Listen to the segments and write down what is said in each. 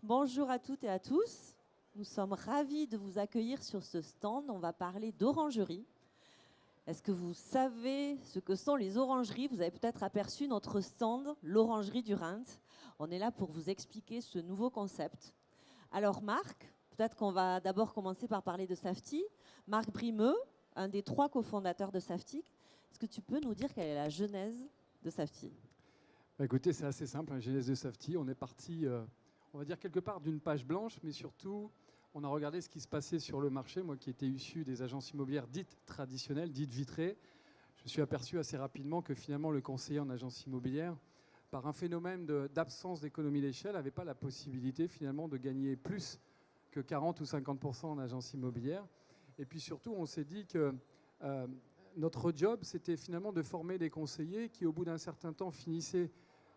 Bonjour à toutes et à tous. Nous sommes ravis de vous accueillir sur ce stand. On va parler d'orangerie. Est-ce que vous savez ce que sont les orangeries? Vous avez peut-être aperçu notre stand, l'Orangerie du Reims. On est là pour vous expliquer ce nouveau concept. Alors Marc, peut-être qu'on va d'abord commencer par parler de Safety. Marc Brimeux, un des 3 cofondateurs de Safety. Est-ce que tu peux nous dire quelle est la genèse de Safety? Écoutez, c'est assez simple, la genèse de Safety. On est parti, on va dire, quelque part d'une page blanche, mais surtout, on a regardé ce qui se passait sur le marché. Moi qui étais issu des agences immobilières dites traditionnelles, dites vitrées, je me suis aperçu assez rapidement que finalement le conseiller en agence immobilière, par un phénomène d'absence d'économie d'échelle, n'avait pas la possibilité finalement de gagner plus que 40 ou 50% en agence immobilière. Et puis surtout, on s'est dit que notre job, c'était finalement de former des conseillers qui, au bout d'un certain temps, finissaient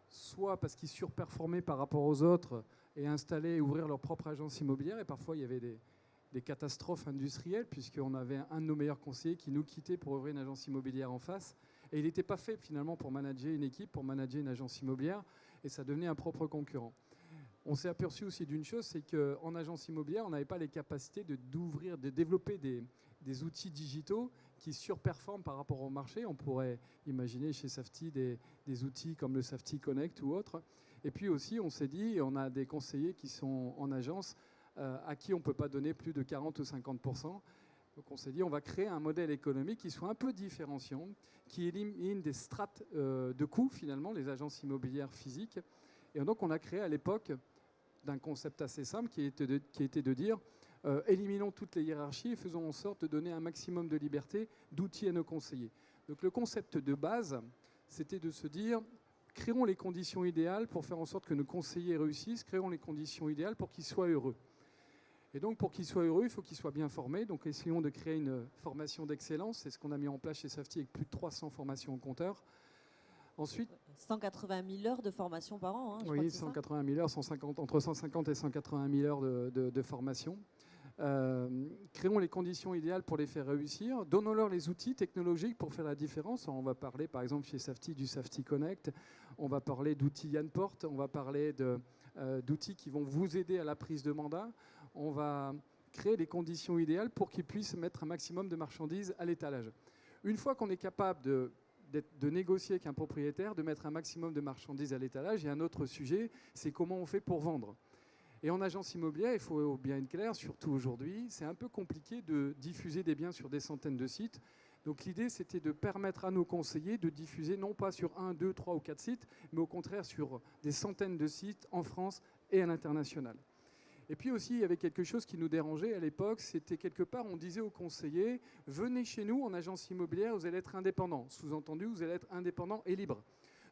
soit parce qu'ils surperformaient par rapport aux autres et installer et ouvrir leur propre agence immobilière. Et parfois, il y avait des catastrophes industrielles, puisqu'on avait un de nos meilleurs conseillers qui nous quittait pour ouvrir une agence immobilière en face. Et il n'était pas fait finalement pour manager une équipe, pour manager une agence immobilière, et ça devenait un propre concurrent. On s'est aperçu aussi d'une chose, c'est qu'en agence immobilière, on n'avait pas les capacités de développer des outils digitaux qui surperforment par rapport au marché. On pourrait imaginer chez Safety des outils comme le Safety Connect ou autre. Et puis aussi, on s'est dit, on a des conseillers qui sont en agence à qui on ne peut pas donner plus de 40 ou 50%. Donc on s'est dit, on va créer un modèle économique qui soit un peu différenciant, qui élimine des strates de coûts finalement, les agences immobilières physiques. Et donc on a créé à l'époque d'un concept assez simple qui était de dire éliminons toutes les hiérarchies et faisons en sorte de donner un maximum de liberté, d'outils à nos conseillers. Donc le concept de base, c'était de se dire créons les conditions idéales pour faire en sorte que nos conseillers réussissent, créons les conditions idéales pour qu'ils soient heureux. Et donc pour qu'ils soient heureux, il faut qu'ils soient bien formés. Donc essayons de créer une formation d'excellence. C'est ce qu'on a mis en place chez Safety avec plus de 300 formations au compteur. Ensuite, 180 000 heures de formation par an. Je oui, crois 180 000 heures, entre 150 et 180 000 heures de formation. Créons les conditions idéales pour les faire réussir. Donnons-leur les outils technologiques pour faire la différence. On va parler, par exemple, chez Safety, du Safety Connect. On va parler d'outils Yanport. On va parler d'outils qui vont vous aider à la prise de mandat. On va créer les conditions idéales pour qu'ils puissent mettre un maximum de marchandises à l'étalage. Une fois qu'on est capable de négocier avec un propriétaire, de mettre un maximum de marchandises à l'étalage. Et un autre sujet, c'est comment on fait pour vendre. Et en agence immobilière, il faut bien être clair, surtout aujourd'hui, c'est un peu compliqué de diffuser des biens sur des centaines de sites. Donc l'idée, c'était de permettre à nos conseillers de diffuser non pas sur 1, 2, 3 ou 4 sites, mais au contraire sur des centaines de sites en France et à l'international. Et puis aussi, il y avait quelque chose qui nous dérangeait à l'époque, c'était quelque part, on disait aux conseillers, venez chez nous en agence immobilière, vous allez être indépendant. Sous-entendu, vous allez être indépendant et libre.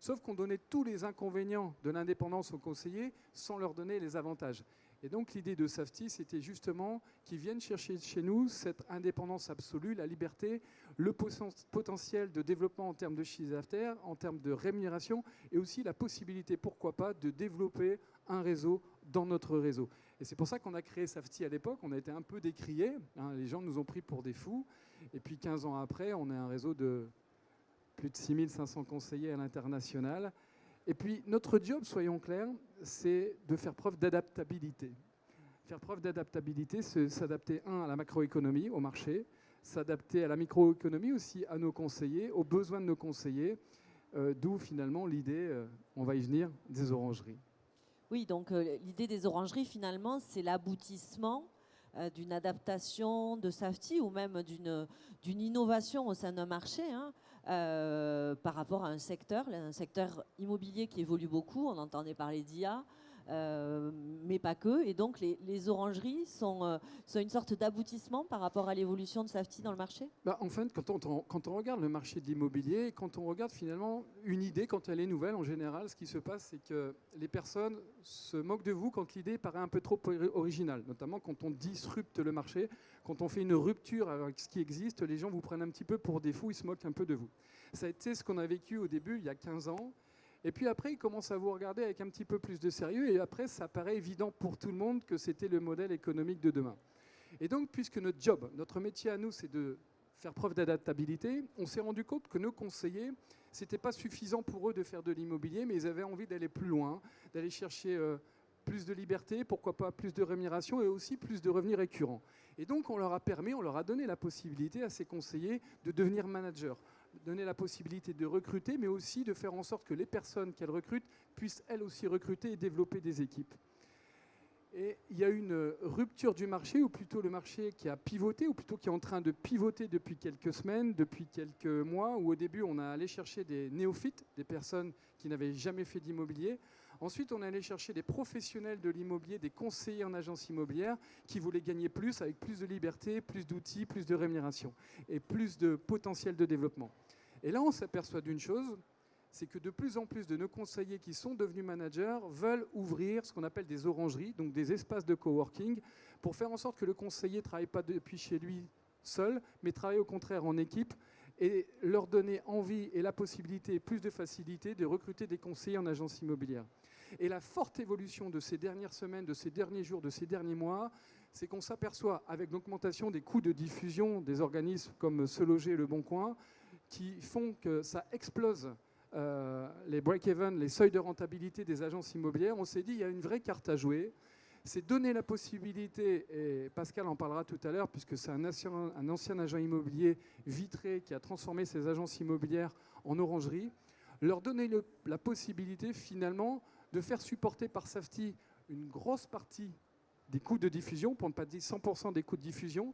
Sauf qu'on donnait tous les inconvénients de l'indépendance aux conseillers sans leur donner les avantages. Et donc l'idée de Safety, c'était justement qu'ils viennent chercher chez nous cette indépendance absolue, la liberté, le potentiel de développement en termes de chiffre d'affaires, en termes de rémunération, et aussi la possibilité, pourquoi pas, de développer un réseau dans notre réseau. Et c'est pour ça qu'on a créé Safety à l'époque. On a été un peu décriés. Les gens nous ont pris pour des fous. Et puis 15 ans après, on est un réseau de plus de 6500 conseillers à l'international. Et puis notre job, soyons clairs, c'est de faire preuve d'adaptabilité. Faire preuve d'adaptabilité, c'est s'adapter, à la macroéconomie, au marché, s'adapter à la microéconomie aussi, à nos conseillers, aux besoins de nos conseillers, d'où finalement l'idée, on va y venir, des orangeries. Oui, donc l'idée des orangeries, finalement, c'est l'aboutissement d'une adaptation de Safety ou même d'une innovation au sein d'un marché par rapport à un secteur immobilier qui évolue beaucoup. On entendait parler d'IA, mais pas que. Et donc les orangeries sont une sorte d'aboutissement par rapport à l'évolution de Safety dans le marché. En fait, quand on regarde le marché de l'immobilier, quand on regarde finalement une idée, quand elle est nouvelle, en général, ce qui se passe, c'est que les personnes se moquent de vous quand l'idée paraît un peu trop originale, notamment quand on disrupte le marché, quand on fait une rupture avec ce qui existe, les gens vous prennent un petit peu pour des fous, ils se moquent un peu de vous. Ça a été ce qu'on a vécu au début, il y a 15 ans. Et puis après, ils commencent à vous regarder avec un petit peu plus de sérieux. Et après, ça paraît évident pour tout le monde que c'était le modèle économique de demain. Et donc, puisque notre job, notre métier à nous, c'est de faire preuve d'adaptabilité, on s'est rendu compte que nos conseillers, ce n'était pas suffisant pour eux de faire de l'immobilier, mais ils avaient envie d'aller plus loin, d'aller chercher plus de liberté, pourquoi pas plus de rémunération et aussi plus de revenus récurrents. Et donc on leur a donné la possibilité à ces conseillers de devenir managers, donner la possibilité de recruter, mais aussi de faire en sorte que les personnes qu'elles recrutent puissent elles aussi recruter et développer des équipes. Et il y a une rupture du marché, ou plutôt le marché qui a pivoté, ou plutôt qui est en train de pivoter depuis quelques semaines, depuis quelques mois, où au début on a allé chercher des néophytes, des personnes qui n'avaient jamais fait d'immobilier. Ensuite, on est allé chercher des professionnels de l'immobilier, des conseillers en agence immobilière qui voulaient gagner plus, avec plus de liberté, plus d'outils, plus de rémunération et plus de potentiel de développement. Et là, on s'aperçoit d'une chose, c'est que de plus en plus de nos conseillers qui sont devenus managers veulent ouvrir ce qu'on appelle des orangeries, donc des espaces de coworking, pour faire en sorte que le conseiller ne travaille pas depuis chez lui seul, mais travaille au contraire en équipe, et leur donner envie et la possibilité, plus de facilité, de recruter des conseillers en agence immobilière. Et la forte évolution de ces dernières semaines, de ces derniers jours, de ces derniers mois, c'est qu'on s'aperçoit avec l'augmentation des coûts de diffusion des organismes comme Se Loger et Le Bon Coin, qui font que ça explose les break-even, les seuils de rentabilité des agences immobilières. On s'est dit, il y a une vraie carte à jouer. C'est donner la possibilité, et Pascal en parlera tout à l'heure, puisque c'est un ancien agent immobilier vitré qui a transformé ses agences immobilières en orangerie, leur donner la possibilité finalement de faire supporter par Safety une grosse partie des coûts de diffusion, pour ne pas dire 100% des coûts de diffusion,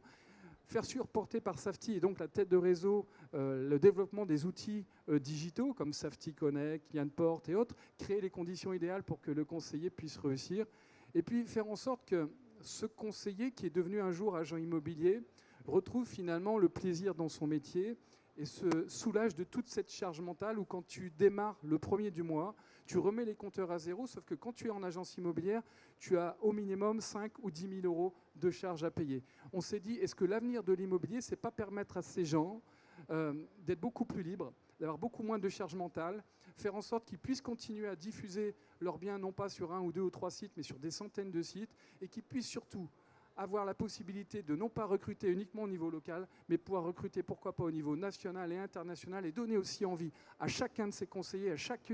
faire supporter par Safety et donc la tête de réseau le développement des outils digitaux comme Safety Connect, Lianport et autres, créer les conditions idéales pour que le conseiller puisse réussir. Et puis faire en sorte que ce conseiller qui est devenu un jour agent immobilier retrouve finalement le plaisir dans son métier et se soulage de toute cette charge mentale où quand tu démarres le premier du mois, tu remets les compteurs à zéro, sauf que quand tu es en agence immobilière, tu as au minimum 5 ou 10 000 euros de charges à payer. On s'est dit, est-ce que l'avenir de l'immobilier, c'est pas permettre à ces gens d'être beaucoup plus libres, d'avoir beaucoup moins de charges mentales, faire en sorte qu'ils puissent continuer à diffuser leurs biens, non pas sur 1 ou 2 ou 3 sites, mais sur des centaines de sites, et qu'ils puissent surtout avoir la possibilité de non pas recruter uniquement au niveau local, mais pouvoir recruter, pourquoi pas, au niveau national et international, et donner aussi envie à chacun de ses conseillers, à chaque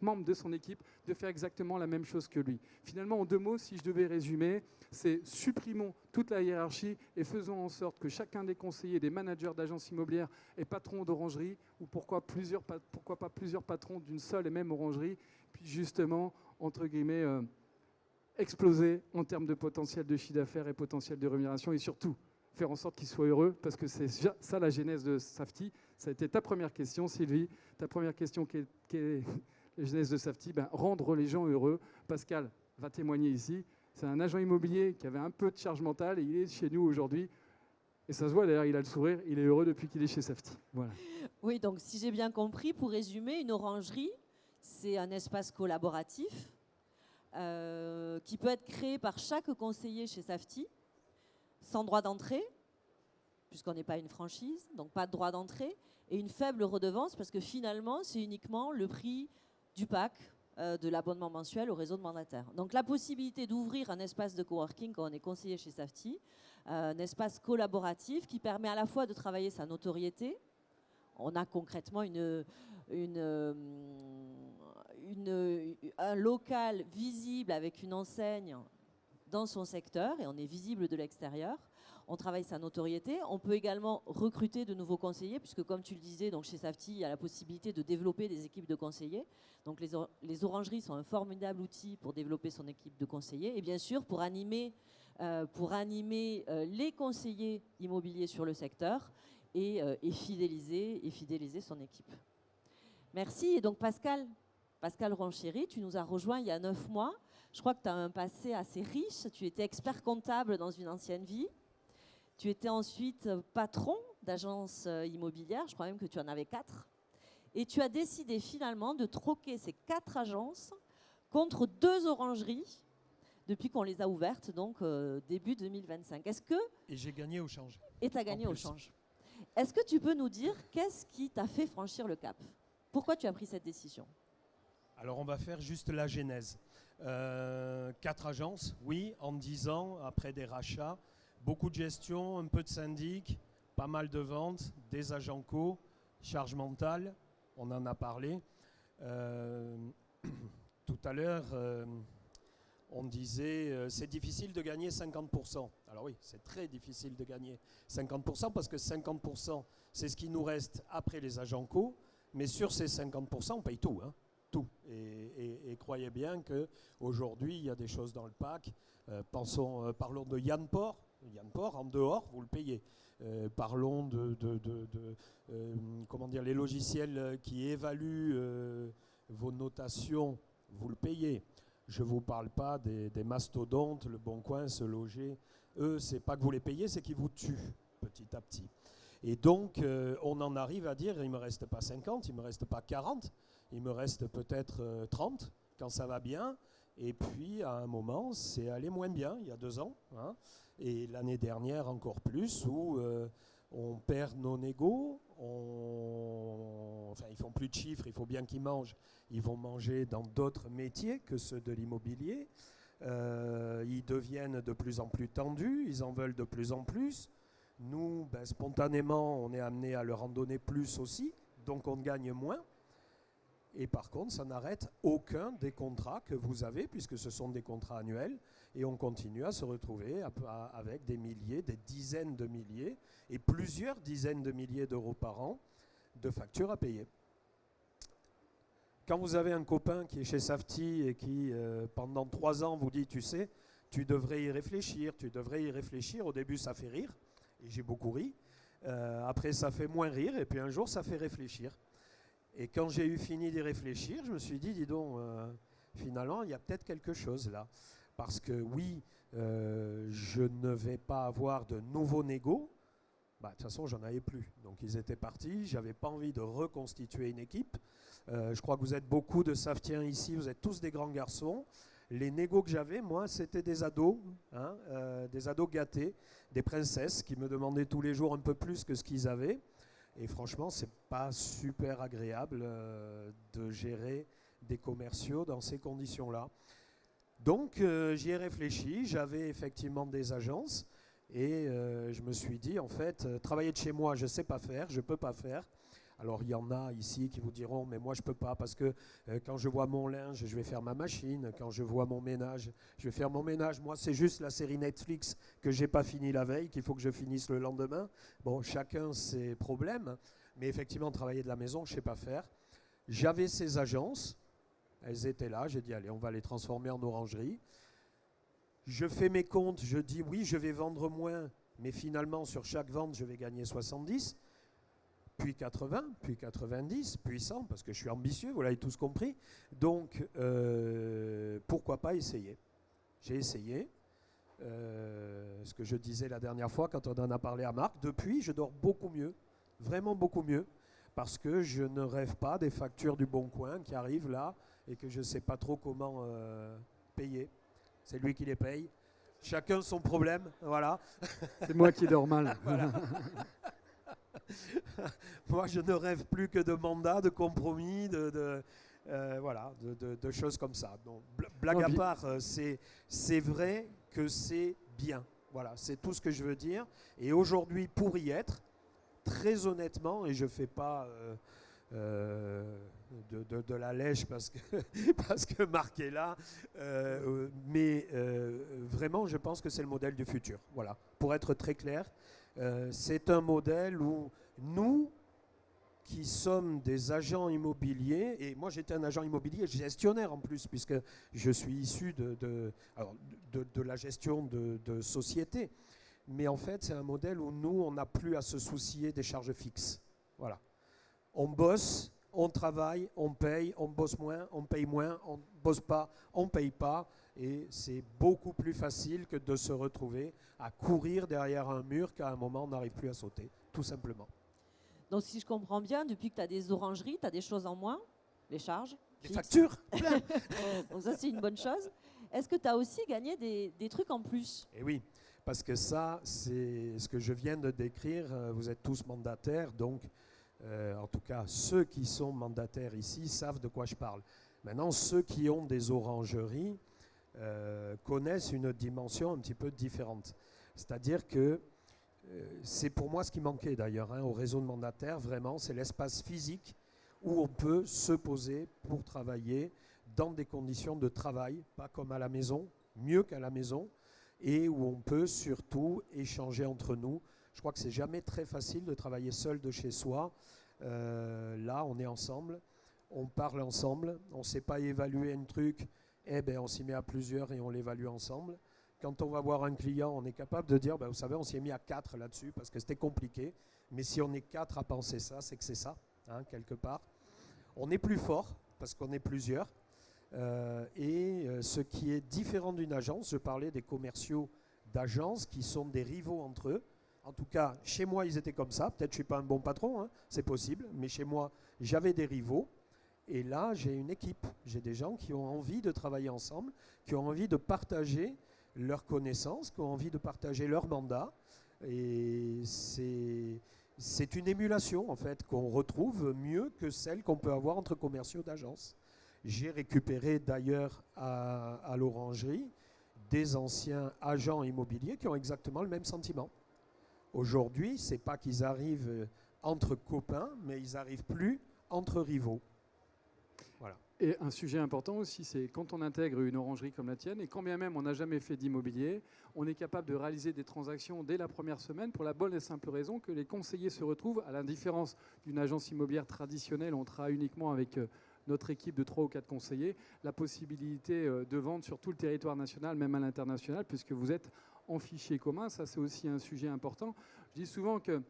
membre de son équipe, de faire exactement la même chose que lui. Finalement, en 2 mots, si je devais résumer, c'est supprimons toute la hiérarchie et faisons en sorte que chacun des conseillers, des managers d'agences immobilières est patron d'orangerie, ou pourquoi pas plusieurs patrons d'une seule et même orangerie, puis justement, entre guillemets, exploser en termes de potentiel de chiffre d'affaires et potentiel de rémunération, et surtout faire en sorte qu'ils soient heureux, parce que c'est ça la genèse de Safety. Ça a été ta première question, Sylvie. Ta première question qui est la genèse de Safety, rendre les gens heureux. Pascal va témoigner ici. C'est un agent immobilier qui avait un peu de charge mentale et il est chez nous aujourd'hui. Et ça se voit d'ailleurs, il a le sourire, il est heureux depuis qu'il est chez Safety. Voilà. Oui, donc si j'ai bien compris, pour résumer, une orangerie, c'est un espace collaboratif qui peut être créé par chaque conseiller chez Safety, sans droit d'entrée, puisqu'on n'est pas une franchise, donc pas de droit d'entrée, et une faible redevance, parce que finalement, c'est uniquement le prix du pack de l'abonnement mensuel au réseau de mandataires. Donc la possibilité d'ouvrir un espace de coworking quand on est conseiller chez Safety, un espace collaboratif qui permet à la fois de travailler sa notoriété. On a concrètement un local visible avec une enseigne dans son secteur et on est visible de l'extérieur. On travaille sa notoriété. On peut également recruter de nouveaux conseillers puisque, comme tu le disais, donc chez Safety, il y a la possibilité de développer des équipes de conseillers. Donc les orangeries sont un formidable outil pour développer son équipe de conseillers et bien sûr pour animer les conseillers immobiliers sur le secteur et fidéliser son équipe. Merci. Et donc Pascal Ronchéry, tu nous as rejoint il y a 9 mois. Je crois que tu as un passé assez riche. Tu étais expert comptable dans une ancienne vie. Tu étais ensuite patron d'agence immobilière. Je crois même que tu en avais 4. Et tu as décidé finalement de troquer ces 4 agences contre 2 orangeries depuis qu'on les a ouvertes, donc début 2025. Et j'ai gagné au change. Et tu as gagné au change. Est-ce que tu peux nous dire qu'est-ce qui t'a fait franchir le cap? Pourquoi tu as pris cette décision? Alors, on va faire juste la genèse. 4 agences, oui, en 10 ans, après des rachats, beaucoup de gestion, un peu de syndic, pas mal de ventes, des agents co, charge mentale, on en a parlé. Tout à l'heure, on disait c'est difficile de gagner 50%. Alors oui, c'est très difficile de gagner 50% parce que 50%, c'est ce qui nous reste après les agents co, mais sur ces 50%, on paye tout. Hein, tout. Et croyez bien qu'aujourd'hui, il y a des choses dans le pack. Parlons de Yann Port. Yann Port, en dehors, vous le payez. Parlons comment dire, les logiciels qui évaluent vos notations, vous le payez. Je ne vous parle pas des mastodontes, Le Bon Coin, Se Loger. Eux, ce n'est pas que vous les payez, c'est qu'ils vous tuent petit à petit. Et donc, on en arrive à dire, il ne me reste pas 50, il ne me reste pas 40, il me reste peut-être 30 quand ça va bien. Et puis, à un moment, c'est allé moins bien, il y a 2 ans. Hein, et l'année dernière, encore plus, où on perd nos négos. Enfin, ils ne font plus de chiffres, il faut bien qu'ils mangent. Ils vont manger dans d'autres métiers que ceux de l'immobilier. Ils deviennent de plus en plus tendus, ils en veulent de plus en plus. Nous, spontanément, on est amené à leur en donner plus aussi, donc on gagne moins. Et par contre, ça n'arrête aucun des contrats que vous avez, puisque ce sont des contrats annuels, et on continue à se retrouver avec des milliers, des dizaines de milliers, et plusieurs dizaines de milliers d'euros par an de factures à payer. Quand vous avez un copain qui est chez Safety et qui, pendant 3 ans, vous dit, tu sais, tu devrais y réfléchir, au début, ça fait rire, et j'ai beaucoup ri. Après, ça fait moins rire, et puis un jour, ça fait réfléchir. Et quand j'ai eu fini d'y réfléchir, je me suis dit, dis donc, finalement, il y a peut-être quelque chose là. Parce que oui, je ne vais pas avoir de nouveaux négos. De toute façon, j'en avais plus. Donc, ils étaient partis. Je n'avais pas envie de reconstituer une équipe. Je crois que vous êtes beaucoup de Safetiens ici. Vous êtes tous des grands garçons. Les négos que j'avais, moi, c'était des ados, hein, des ados gâtés, des princesses qui me demandaient tous les jours un peu plus que ce qu'ils avaient. Et franchement, ce n'est pas super agréable de gérer des commerciaux dans ces conditions-là. Donc, j'y ai réfléchi. J'avais effectivement des agences. Et je me suis dit, en fait, travailler de chez moi, je ne sais pas faire, je ne peux pas faire. Alors, il y en a ici qui vous diront, mais moi, je ne peux pas parce que quand je vois mon linge, je vais faire ma machine. Quand je vois mon ménage, je vais faire mon ménage. Moi, c'est juste la série Netflix que je n'ai pas finie la veille, qu'il faut que je finisse le lendemain. Bon, chacun ses problèmes. Mais effectivement, travailler de la maison, je ne sais pas faire. J'avais ces agences. Elles étaient là. J'ai dit, allez, on va les transformer en orangerie. Je fais mes comptes. Je dis, oui, je vais vendre moins. Mais finalement, sur chaque vente, je vais gagner 70. Puis 80, puis 90, puis 100, parce que je suis ambitieux, vous l'avez tous compris. Donc, pourquoi pas essayer? J'ai essayé. Ce que je disais la dernière fois quand on en a parlé à Marc. Depuis, je dors beaucoup mieux, vraiment beaucoup mieux, parce que je ne rêve pas des factures du Bon Coin qui arrivent là et que je ne sais pas trop comment payer. C'est lui qui les paye. Chacun son problème, voilà. C'est moi qui dors mal. Voilà. Moi, je ne rêve plus que de mandats, de compromis, de choses comme ça. Donc, blague à part, c'est vrai que c'est bien. Voilà, c'est tout ce que je veux dire. Et aujourd'hui, pour y être, très honnêtement, et je ne fais pas de la lèche parce que Marc est là, mais vraiment, je pense que c'est le modèle du futur. Voilà, pour être très clair. C'est un modèle où nous, qui sommes des agents immobiliers, et moi j'étais un agent immobilier gestionnaire en plus, puisque je suis issu de la gestion de société, mais en fait c'est un modèle où nous, on n'a plus à se soucier des charges fixes. Voilà. On bosse, on travaille, on paye, on bosse moins, on paye moins, on ne bosse pas, on ne paye pas. Et c'est beaucoup plus facile que de se retrouver à courir derrière un mur qu'à un moment on n'arrive plus à sauter, tout simplement. Donc si je comprends bien, depuis que tu as des orangeries, tu as des choses en moins, les charges. Les factures. Donc ça c'est une bonne chose. Est-ce que tu as aussi gagné des trucs en plus? Et oui, parce que ça c'est ce que je viens de décrire. Vous êtes tous mandataires, donc en tout cas ceux qui sont mandataires ici savent de quoi je parle. Maintenant, ceux qui ont des orangeries connaissent une dimension un petit peu différente. C'est-à-dire que c'est pour moi ce qui manquait d'ailleurs au réseau de mandataires, vraiment, c'est l'espace physique où on peut se poser pour travailler dans des conditions de travail, pas comme à la maison, mieux qu'à la maison et où on peut surtout échanger entre nous. Je crois que c'est jamais très facile de travailler seul de chez soi. Là, on est ensemble, on parle ensemble, on ne sait pas évaluer un truc, eh ben, on s'y met à plusieurs et on l'évalue ensemble. Quand on va voir un client, on est capable de dire, vous savez, on s'y est mis à 4 là-dessus parce que c'était compliqué. Mais si on est 4 à penser ça, c'est que c'est ça, hein, quelque part. On est plus fort parce qu'on est plusieurs. Ce qui est différent d'une agence, je parlais des commerciaux d'agences qui sont des rivaux entre eux. En tout cas, chez moi, ils étaient comme ça. Peut-être que je ne suis pas un bon patron, hein, c'est possible. Mais chez moi, j'avais des rivaux. Et là, j'ai une équipe. J'ai des gens qui ont envie de travailler ensemble, qui ont envie de partager leurs connaissances, qui ont envie de partager leur mandat. Et c'est une émulation, en fait, qu'on retrouve mieux que celle qu'on peut avoir entre commerciaux d'agences. J'ai récupéré d'ailleurs à l'Orangerie des anciens agents immobiliers qui ont exactement le même sentiment. Aujourd'hui, ce n'est pas qu'ils arrivent entre copains, mais ils n'arrivent plus entre rivaux. Voilà. Et un sujet important aussi, c'est quand on intègre une orangerie comme la tienne, et quand bien même on n'a jamais fait d'immobilier, on est capable de réaliser des transactions dès la première semaine pour la bonne et simple raison que les conseillers se retrouvent, à la différence d'une agence immobilière traditionnelle, on travaille uniquement avec notre équipe de 3 ou 4 conseillers, la possibilité de vendre sur tout le territoire national, même à l'international, puisque vous êtes en fichier commun. Ça, c'est aussi un sujet important. Je dis souvent que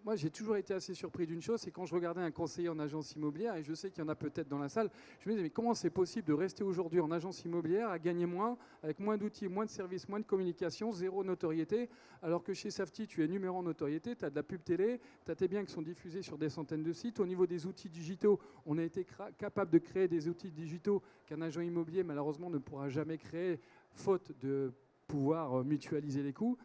moi, j'ai toujours été assez surpris d'une chose, c'est quand je regardais un conseiller en agence immobilière, et je sais qu'il y en a peut-être dans la salle, je me disais, mais comment c'est possible de rester aujourd'hui en agence immobilière à gagner moins, avec moins d'outils, moins de services, moins de communication, zéro notoriété, alors que chez Safety, tu es numéro en notoriété, tu as de la pub télé, tu as tes biens qui sont diffusés sur des centaines de sites. Au niveau des outils digitaux, on a été capable de créer des outils digitaux qu'un agent immobilier, malheureusement, ne pourra jamais créer, faute de pouvoir mutualiser les coûts.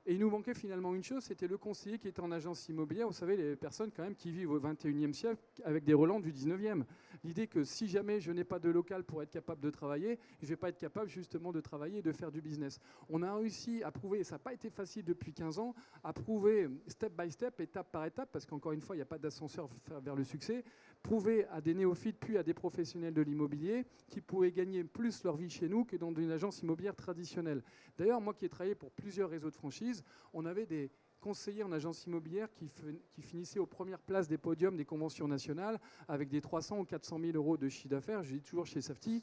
Et il nous manquait finalement une chose, c'était le conseiller qui était en agence immobilière. Vous savez, les personnes quand même qui vivent au 21e siècle avec des relents du 19e. L'idée que si jamais je n'ai pas de local pour être capable de travailler, je ne vais pas être capable justement de travailler et de faire du business. On a réussi à prouver, et ça n'a pas été facile depuis 15 ans, à prouver step by step, étape par étape, parce qu'encore une fois, il n'y a pas d'ascenseur vers le succès, prouver à des néophytes puis à des professionnels de l'immobilier qui pourraient gagner plus leur vie chez nous que dans une agence immobilière traditionnelle. D'ailleurs, moi qui ai travaillé pour plusieurs réseaux de franchise, on avait des conseillers en agence immobilière qui finissaient aux premières places des podiums des conventions nationales avec des 300 ou 400 000 euros de chiffre d'affaires. Je dis toujours chez Safety,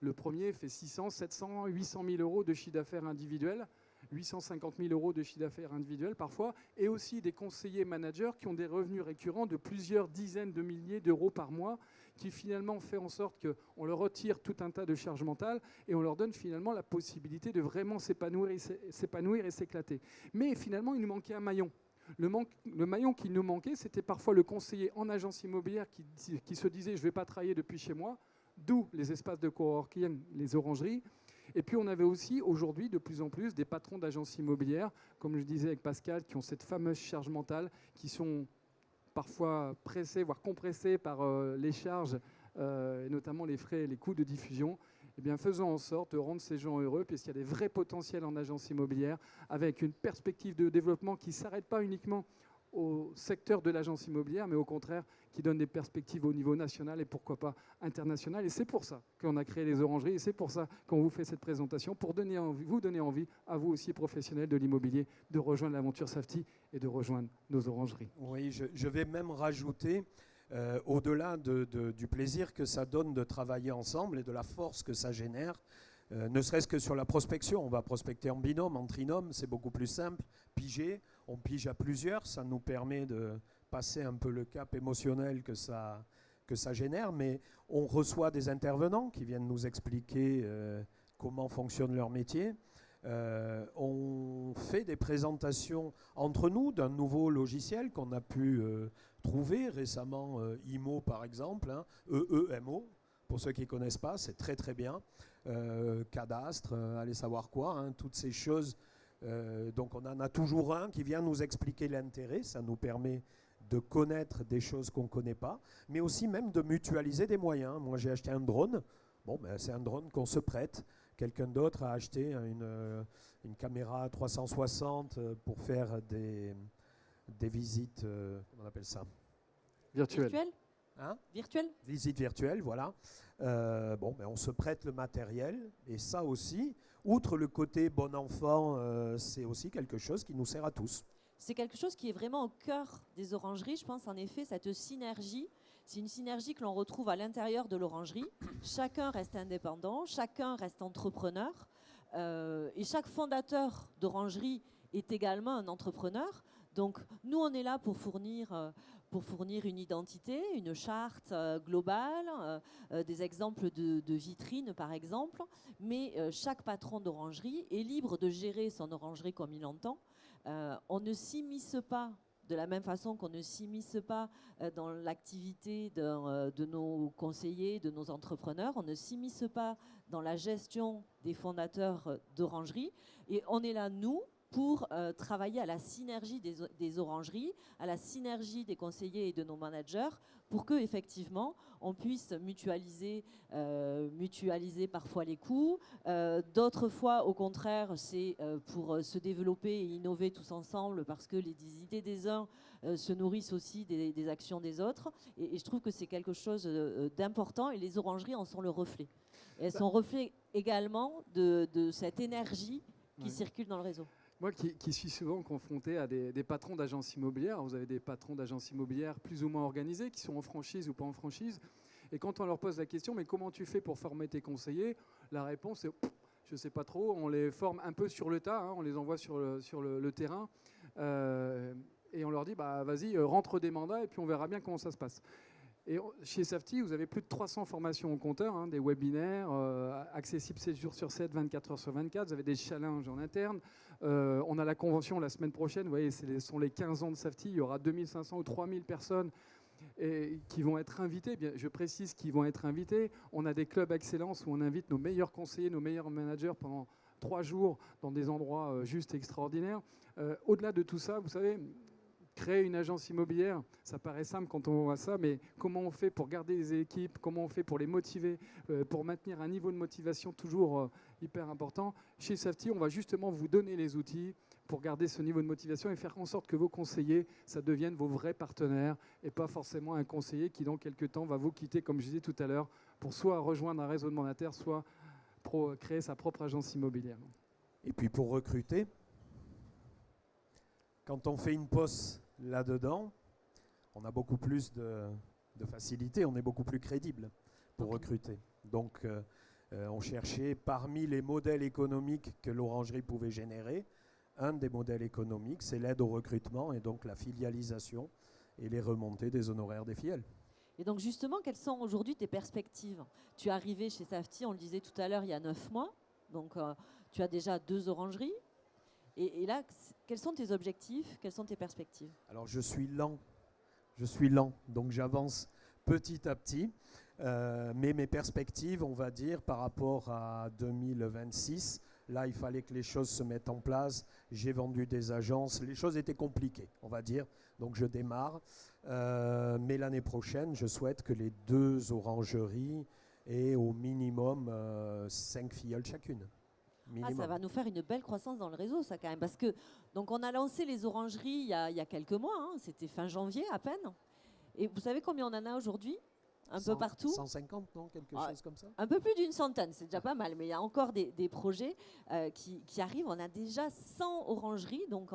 le premier fait 600, 700, 800 000 euros de chiffre d'affaires individuel, 850 000 euros de chiffre d'affaires individuel parfois, et aussi des conseillers managers qui ont des revenus récurrents de plusieurs dizaines de milliers d'euros par mois, qui finalement fait en sorte qu'on leur retire tout un tas de charges mentales et on leur donne finalement la possibilité de vraiment s'épanouir et s'éclater. Mais finalement, il nous manquait un maillon. Le maillon qui nous manquait, c'était parfois le conseiller en agence immobilière qui se disait « je ne vais pas travailler depuis chez moi », d'où les espaces de coworking, les orangeries. Et puis on avait aussi aujourd'hui de plus en plus des patrons d'agences immobilières, comme je disais avec Pascal, qui ont cette fameuse charge mentale, qui sont parfois pressés, voire compressés par les charges, et notamment les frais et les coûts de diffusion. Eh bien, faisons en sorte de rendre ces gens heureux, puisqu'il y a des vrais potentiels en agence immobilière, avec une perspective de développement qui ne s'arrête pas uniquement au secteur de l'agence immobilière, mais au contraire, qui donne des perspectives au niveau national et pourquoi pas international. Et c'est pour ça qu'on a créé les orangeries, et c'est pour ça qu'on vous fait cette présentation, pour vous donner envie, à vous aussi professionnels de l'immobilier, de rejoindre l'aventure Safety et de rejoindre nos orangeries. Oui, je vais même rajouter, au-delà du plaisir que ça donne de travailler ensemble et de la force que ça génère, ne serait-ce que sur la prospection. On va prospecter en binôme, en trinôme, c'est beaucoup plus simple. Piger, on pige à plusieurs, ça nous permet de passer un peu le cap émotionnel que ça génère, mais on reçoit des intervenants qui viennent nous expliquer comment fonctionne leur métier. On fait des présentations entre nous d'un nouveau logiciel qu'on a pu trouver récemment, IMO par exemple, hein, EEMO, pour ceux qui ne connaissent pas, c'est très très bien. Cadastre, allez savoir quoi, hein, toutes ces choses. Donc on en a toujours un qui vient nous expliquer l'intérêt, ça nous permet de connaître des choses qu'on ne connaît pas, mais aussi même de mutualiser des moyens. Moi j'ai acheté un drone, bon, ben, c'est un drone qu'on se prête. Quelqu'un d'autre a acheté une caméra 360 pour faire des visites, comment on appelle ça? Virtuelles. Virtuel Hein? Virtuel Visite virtuelle, voilà. On se prête le matériel. Et ça aussi, outre le côté bon enfant, c'est aussi quelque chose qui nous sert à tous. C'est quelque chose qui est vraiment au cœur des orangeries. Je pense en effet, cette synergie, c'est une synergie que l'on retrouve à l'intérieur de l'orangerie. Chacun reste indépendant, chacun reste entrepreneur. Et chaque fondateur d'orangerie est également un entrepreneur. Donc nous, on est là pour fournir une identité, une charte globale, des exemples de vitrines par exemple. Mais chaque patron d'orangerie est libre de gérer son orangerie comme il l'entend. On ne s'immisce pas de la même façon qu'on ne s'immisce pas dans l'activité de nos conseillers, de nos entrepreneurs. On ne s'immisce pas dans la gestion des fondateurs d'orangerie. Et on est là, nous, pour travailler à la synergie des orangeries, à la synergie des conseillers et de nos managers, pour que effectivement on puisse mutualiser parfois les coûts. D'autres fois, au contraire, c'est pour se développer et innover tous ensemble, parce que les idées des uns se nourrissent aussi des actions des autres. Et je trouve que c'est quelque chose d'important, et les orangeries en sont le reflet. Et elles sont reflet également de cette énergie qui circule dans le réseau. Moi qui suis souvent confronté à des patrons d'agences immobilières, vous avez des patrons d'agences immobilières plus ou moins organisés, qui sont en franchise ou pas en franchise, et quand on leur pose la question, mais comment tu fais pour former tes conseillers, la réponse est, je ne sais pas trop, on les forme un peu sur le tas, hein, on les envoie sur le terrain, et on leur dit, bah, vas-y, rentre des mandats, et puis on verra bien comment ça se passe. Et chez Safety, vous avez plus de 300 formations au compteur, hein, des webinaires accessibles 7 jours sur 7, 24 heures sur 24. Vous avez des challenges en interne. On a la convention la semaine prochaine. Vous voyez, ce sont les 15 ans de Safety. Il y aura 2500 ou 3000 personnes qui vont être invitées. Bien, je précise qu'ils vont être invités. On a des clubs excellence où on invite nos meilleurs conseillers, nos meilleurs managers pendant 3 jours dans des endroits juste extraordinaires. Au-delà de tout ça, vous savez, créer une agence immobilière, ça paraît simple quand on voit ça, mais comment on fait pour garder les équipes, comment on fait pour les motiver, pour maintenir un niveau de motivation toujours hyper important. Chez Safety, on va justement vous donner les outils pour garder ce niveau de motivation et faire en sorte que vos conseillers, ça devienne vos vrais partenaires et pas forcément un conseiller qui, dans quelques temps, va vous quitter, comme je disais tout à l'heure, pour soit rejoindre un réseau de mandataires, soit créer sa propre agence immobilière. Et puis pour recruter, quand on fait une pause là-dedans, on a beaucoup plus de facilité, on est beaucoup plus crédible pour recruter. Donc, on cherchait parmi les modèles économiques que l'orangerie pouvait générer, un des modèles économiques, c'est l'aide au recrutement et donc la filialisation et les remontées des honoraires des filiales. Et donc justement, quelles sont aujourd'hui tes perspectives? Tu es arrivé chez Safety, on le disait tout à l'heure, il y a 9 mois, donc tu as déjà 2 orangeries. Et là, quels sont tes objectifs? Quelles sont tes perspectives? Alors, je suis lent, donc j'avance petit à petit. Mais mes perspectives, on va dire, par rapport à 2026, là, il fallait que les choses se mettent en place. J'ai vendu des agences. Les choses étaient compliquées, on va dire. Donc, je démarre. Mais l'année prochaine, je souhaite que les 2 orangeries aient au minimum 5 filleuls chacune. Ah, ça va nous faire une belle croissance dans le réseau, ça, quand même. Parce que, donc, on a lancé les orangeries il y a quelques mois. Hein, c'était fin janvier, à peine. Et vous savez combien on en a aujourd'hui? Un peu partout. 150, non? Quelque chose comme ça? Un peu plus d'une centaine, c'est déjà pas mal. Mais il y a encore des projets qui arrivent. On a déjà 100 orangeries, donc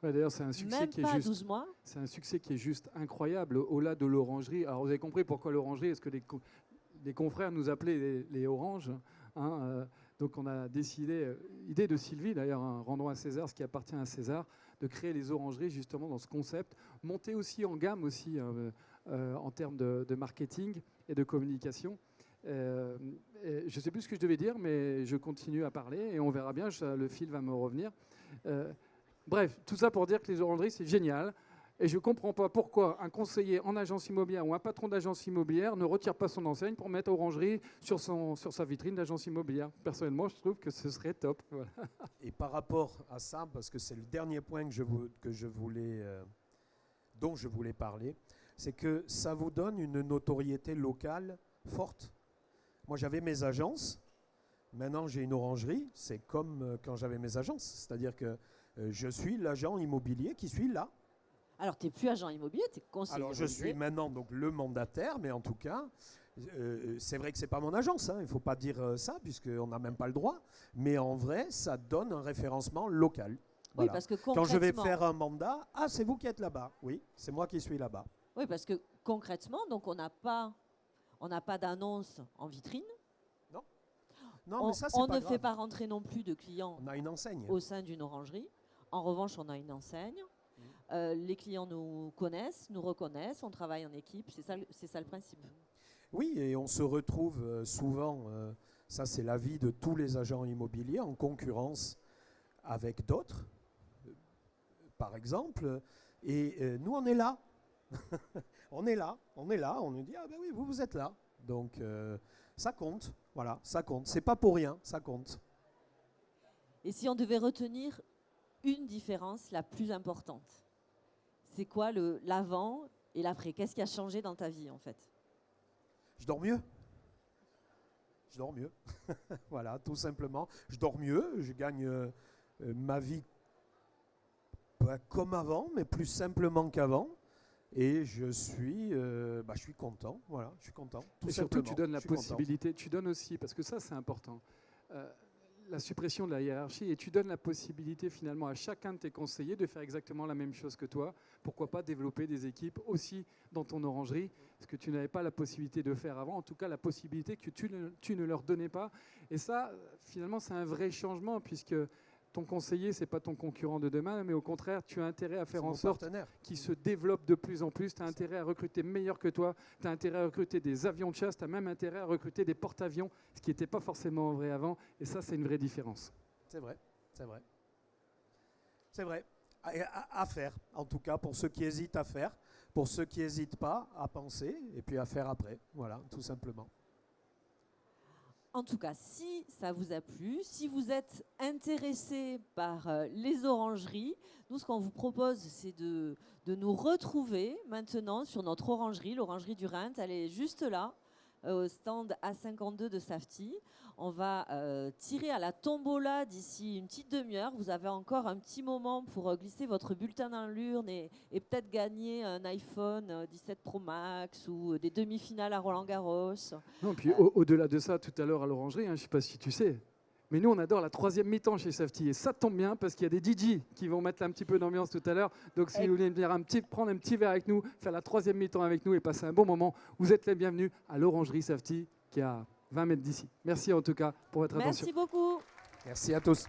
D'ailleurs, c'est un succès même qui pas est juste, 12 mois. C'est un succès qui est juste incroyable. Au-delà de l'orangerie, alors vous avez compris pourquoi l'orangerie, est-ce que les confrères nous appelaient les oranges, hein, donc on a décidé, idée de Sylvie d'ailleurs, hein, rendons à César ce qui appartient à César, de créer les orangeries justement dans ce concept, monter aussi en gamme aussi en termes de marketing et de communication. Je ne sais plus ce que je devais dire, mais je continue à parler et on verra bien, le fil va me revenir. Bref, tout ça pour dire que les orangeries, c'est génial. Et je ne comprends pas pourquoi un conseiller en agence immobilière ou un patron d'agence immobilière ne retire pas son enseigne pour mettre orangerie sur sa vitrine d'agence immobilière. Personnellement, je trouve que ce serait top. Voilà. Et par rapport à ça, parce que c'est le dernier point dont je voulais parler, c'est que ça vous donne une notoriété locale forte. Moi, j'avais mes agences. Maintenant, j'ai une orangerie. C'est comme quand j'avais mes agences. C'est-à-dire que je suis l'agent immobilier qui suis là. Alors, tu n'es plus agent immobilier, tu es conseiller. Alors, je suis maintenant donc le mandataire, mais en tout cas, C'est vrai que ce n'est pas mon agence, hein, il ne faut pas dire ça, puisqu'on n'a même pas le droit. Mais en vrai, ça donne un référencement local. Oui, Voilà. parce que Quand je vais concrètement, faire un mandat, ah, c'est vous qui êtes là-bas. Oui, c'est moi qui suis là-bas. oui, parce que concrètement, donc on n'a pas d'annonce en vitrine. Non, mais ça, c'est On pas ne grave. fait pas rentrer non plus de clients On a une enseigne. au sein d'une orangerie. En revanche, on a une enseigne. Les clients nous connaissent, nous reconnaissent, on travaille en équipe. C'est ça le principe. Oui, et on se retrouve souvent, ça c'est l'avis de tous les agents immobiliers, en concurrence avec d'autres, par exemple. Et nous, on est là. On est là, on nous dit, ah ben oui, vous êtes là. Donc ça compte, voilà, ça compte. C'est pas pour rien, ça compte. Et si on devait retenir une différence la plus importante, c'est quoi l'avant et l'après? Qu'est-ce qui a changé dans ta vie en fait? Je dors mieux. Je dors mieux. Voilà, tout simplement. Je dors mieux, je gagne ma vie pas comme avant, mais plus simplement qu'avant. Et je suis content. Voilà, je suis content. Et surtout, tu donnes la possibilité, tu donnes aussi, parce que ça, c'est important, la suppression de la hiérarchie, et tu donnes la possibilité finalement à chacun de tes conseillers de faire exactement la même chose que toi. Pourquoi pas développer des équipes aussi dans ton orangerie, ce que tu n'avais pas la possibilité de faire avant, en tout cas la possibilité que tu ne leur donnais pas. Et ça, finalement, c'est un vrai changement, puisque ton conseiller, ce n'est pas ton concurrent de demain, mais au contraire, tu as intérêt à faire en sorte qu'il se développe de plus en plus. Tu as intérêt à recruter meilleur que toi, tu as intérêt à recruter des avions de chasse, tu as même intérêt à recruter des porte-avions, ce qui n'était pas forcément vrai avant. Et ça, c'est une vraie différence. C'est vrai, c'est vrai. C'est vrai. À faire, en tout cas, pour ceux qui hésitent à faire, pour ceux qui n'hésitent pas à penser, et puis à faire après. Voilà, tout simplement. En tout cas, si ça vous a plu, si vous êtes intéressé par les orangeries, nous, ce qu'on vous propose, c'est de nous retrouver maintenant sur notre orangerie, l'orangerie du Rhin. Elle est juste là, au stand A52 de Safety. On va tirer à la tombola d'ici une petite demi-heure. Vous avez encore un petit moment pour glisser votre bulletin dans l'urne et peut-être gagner un iPhone 17 Pro Max ou des demi-finales à Roland-Garros. Non, puis au-delà de ça, tout à l'heure à l'orangerie, je ne sais pas si tu sais, mais nous, on adore la troisième mi-temps chez Safety. Et ça tombe bien parce qu'il y a des DJ qui vont mettre un petit peu d'ambiance tout à l'heure. Donc, si vous voulez venir prendre un petit verre avec nous, faire la troisième mi-temps avec nous et passer un bon moment, vous êtes les bienvenus à l'orangerie Safety qui est à 20 mètres d'ici. Merci en tout cas pour votre attention. Merci beaucoup. Merci à tous.